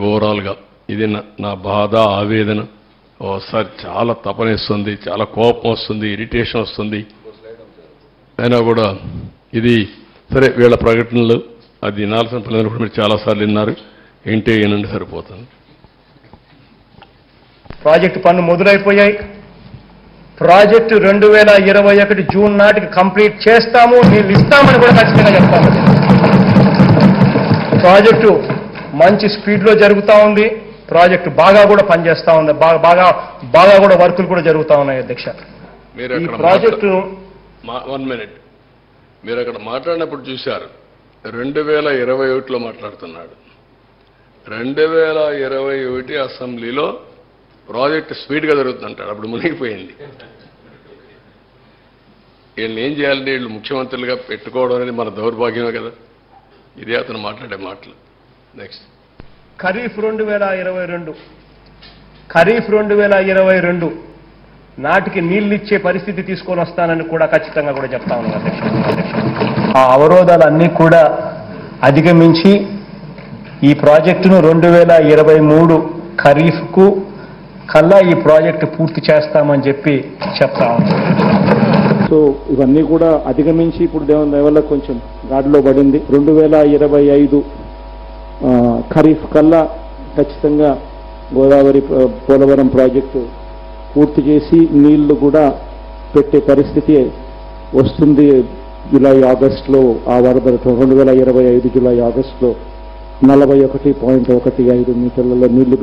ఓవరాల్గా ఇది నా బాధ ఆవేదన. ఓసారి చాలా తపనిస్తుంది, చాలా కోపం వస్తుంది, ఇరిటేషన్ వస్తుంది. అయినా కూడా ఇది సరే, వీళ్ళ ప్రకటనలు అది వినాల్సిన పిల్లలు కూడా మీరు చాలాసార్లు విన్నారు. ఏంటి ఏనండి సరిపోతుంది. ప్రాజెక్టు పనులు మొదలైపోయాయి. ప్రాజెక్టు 2021 జూన్ నాటికి కంప్లీట్ చేస్తాము, నీళ్ళు ఇస్తామని కూడా ఖచ్చితంగా చెప్తాము. ప్రాజెక్టు మంచి స్పీడ్లో జరుగుతూ ఉంది. ప్రాజెక్టు బాగా కూడా పనిచేస్తూ ఉంది. బాగా కూడా వర్కులు కూడా జరుగుతూ ఉన్నాయి. అధ్యక్ష, ఈ ప్రాజెక్టు 1 మినిట్ మీరు అక్కడ మాట్లాడినప్పుడు చూశారు. 2021లో మాట్లాడుతున్నాడు. 2021 అసెంబ్లీలో ప్రాజెక్టు స్పీడ్గా జరుగుతుందంటాడు. అప్పుడు మునిగిపోయింది. వీళ్ళని ఏం చేయాలంటే వీళ్ళు ముఖ్యమంత్రులుగా పెట్టుకోవడం అనేది మన దౌర్భాగ్యమే కదా. ఇదే అతను మాట్లాడే మాటలు. నెక్స్ట్ ఖరీఫ్ 2022 నాటికి నీళ్ళు ఇచ్చే పరిస్థితి తీసుకొని వస్తానని కూడా ఖచ్చితంగా కూడా చెప్తా ఉన్నాను అధ్యక్ష. ఆ అవరోధాలన్నీ కూడా అధిగమించి ఈ ప్రాజెక్టును 2023 ఖరీఫ్కు కల్లా ఈ ప్రాజెక్టు పూర్తి చేస్తామని చెప్పి చెప్తా ఉన్నాను. సో ఇవన్నీ కూడా అధిగమించి ఇప్పుడు దేవుని దయ వల్ల కొంచెం గాడిలో పడింది. 2025 ఖరీఫ్ కల్లా ఖచ్చితంగా గోదావరి పోలవరం ప్రాజెక్టు పూర్తి చేసి నీళ్లు కూడా పెట్టే పరిస్థితి వస్తుంది. జూలై ఆగస్టులో ఆ వరదలు 2025 జూలై ఆగస్టులో 41.15 మీటర్లలో నీళ్లు